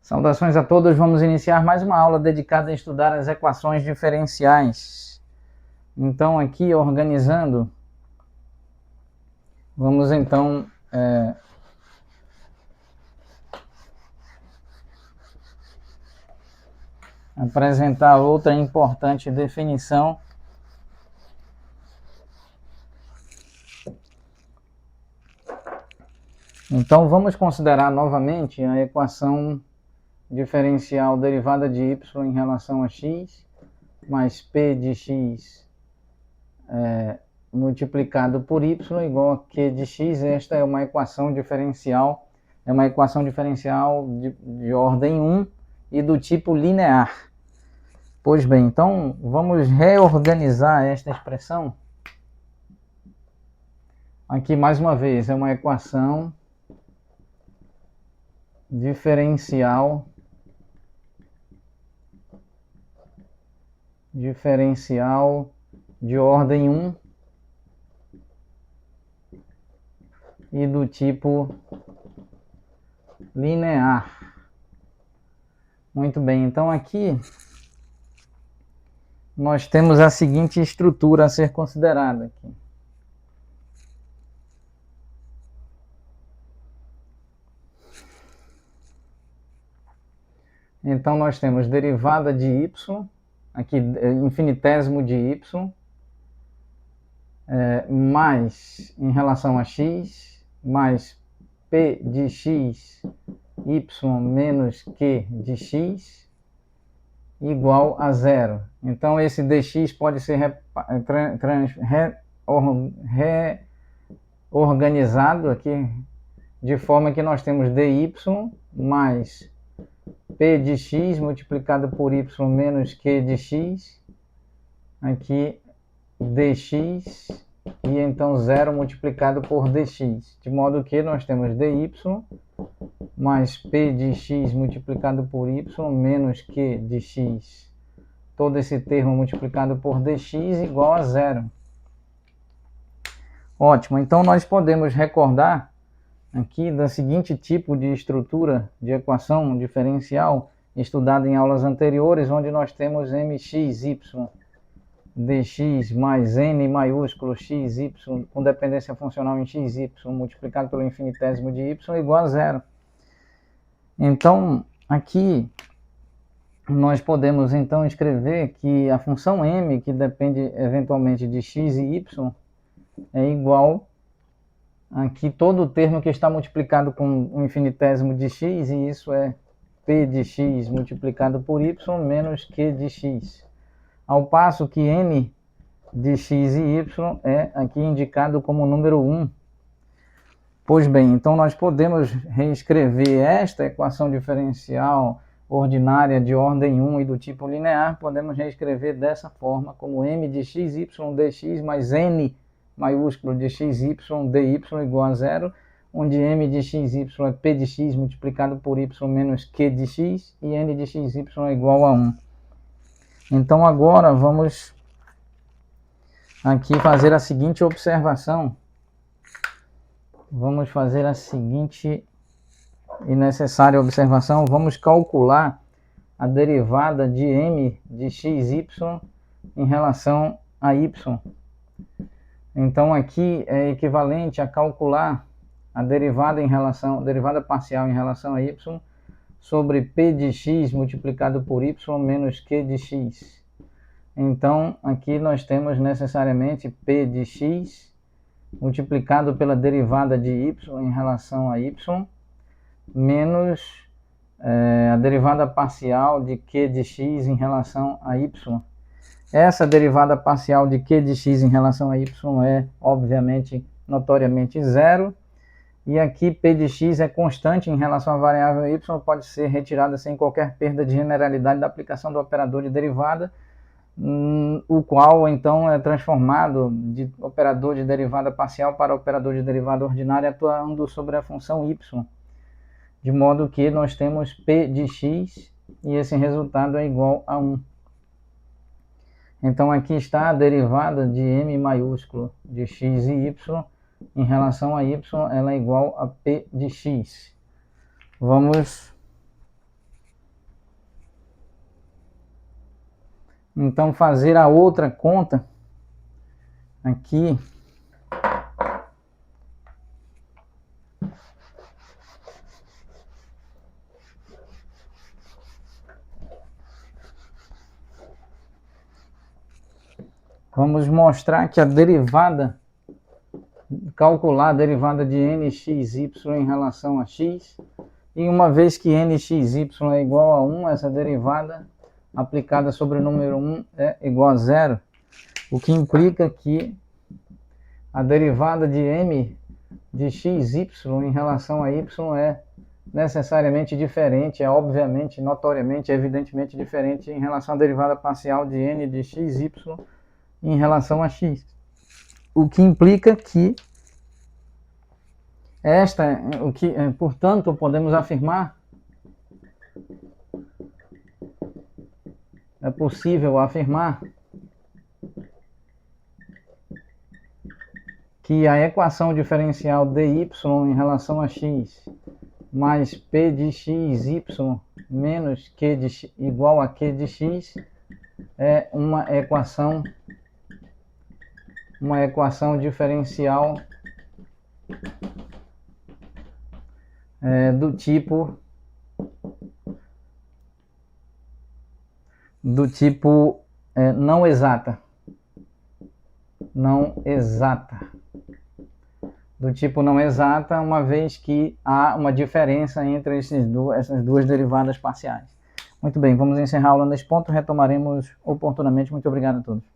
Saudações a todos, vamos iniciar mais uma aula dedicada a estudar as equações diferenciais. Então aqui, organizando, vamos então apresentar outra importante definição. Então vamos considerar novamente a equação diferencial derivada de y em relação a x, mais p de x multiplicado por y igual a q de x. Esta é uma equação diferencial, de ordem 1 e do tipo linear. Pois bem, então vamos reorganizar esta expressão. Aqui mais uma vez é uma equação diferencial de ordem 1 e do tipo linear. Muito bem, então aqui nós temos a seguinte estrutura a ser considerada aqui. Então nós temos derivada de y, aqui infinitésimo de y, mais em relação a x, mais p de x, y menos q de x, igual a zero. Então esse dx pode ser reorganizado aqui, de forma que nós temos dy mais p de x multiplicado por y menos q de x, aqui dx, e então zero multiplicado por dx, de modo que nós temos dy mais p de x multiplicado por y menos q de x, todo esse termo multiplicado por dx igual a zero. Ótimo, então nós podemos recordar aqui da seguinte tipo de estrutura de equação diferencial estudada em aulas anteriores, onde nós temos mxy dx mais n maiúsculo xy com dependência funcional em xy multiplicado pelo infinitésimo de y igual a zero. Então aqui nós podemos então escrever que a função m, que depende eventualmente de x e y, é igual aqui todo o termo que está multiplicado com o infinitésimo de x, e isso é p de x multiplicado por y menos q de x. Ao passo que n de x e y é aqui indicado como número 1. Pois bem, então nós podemos reescrever esta equação diferencial ordinária de ordem 1 e do tipo linear, podemos reescrever dessa forma, como m de xy dx mais n maiúsculo de xy dy igual a zero, onde m de xy é p de x multiplicado por y menos q de x, e n de xy é igual a 1. Então agora vamos aqui fazer a seguinte observação. Vamos fazer a seguinte e necessária observação. Vamos calcular a derivada de m de xy em relação a y. Então aqui é equivalente a calcular a derivada parcial em relação a y sobre p de x multiplicado por y menos q de x. Então aqui nós temos necessariamente p de x multiplicado pela derivada de y em relação a y menos a derivada parcial de q de x em relação a y. Essa derivada parcial de q de x em relação a y é, obviamente, notoriamente zero. E aqui p de x é constante em relação à variável y, pode ser retirada sem qualquer perda de generalidade da aplicação do operador de derivada, o qual então é transformado de operador de derivada parcial para operador de derivada ordinária atuando sobre a função y. De modo que nós temos p de x e esse resultado é igual a 1. Então aqui está a derivada de m maiúsculo de x e y em relação a y, ela é igual a p de x. Vamos então fazer a outra conta aqui. Vamos mostrar que a derivada, calcular a derivada de nxy em relação a x, e uma vez que nxy é igual a 1, essa derivada aplicada sobre o número 1 é igual a 0, o que implica que a derivada de m de xy em relação a y é necessariamente diferente, é obviamente, notoriamente, evidentemente diferente em relação à derivada parcial de n de xy em relação a x. O que implica que portanto, podemos afirmar, é possível afirmar que a equação diferencial dy em relação a x mais p de xy menos q de x, igual a q de x é uma equação diferencial do tipo não exata. Do tipo não exata, uma vez que há uma diferença entre essas duas derivadas parciais. Muito bem, vamos encerrar a aula nesse ponto, retomaremos oportunamente. Muito obrigado a todos.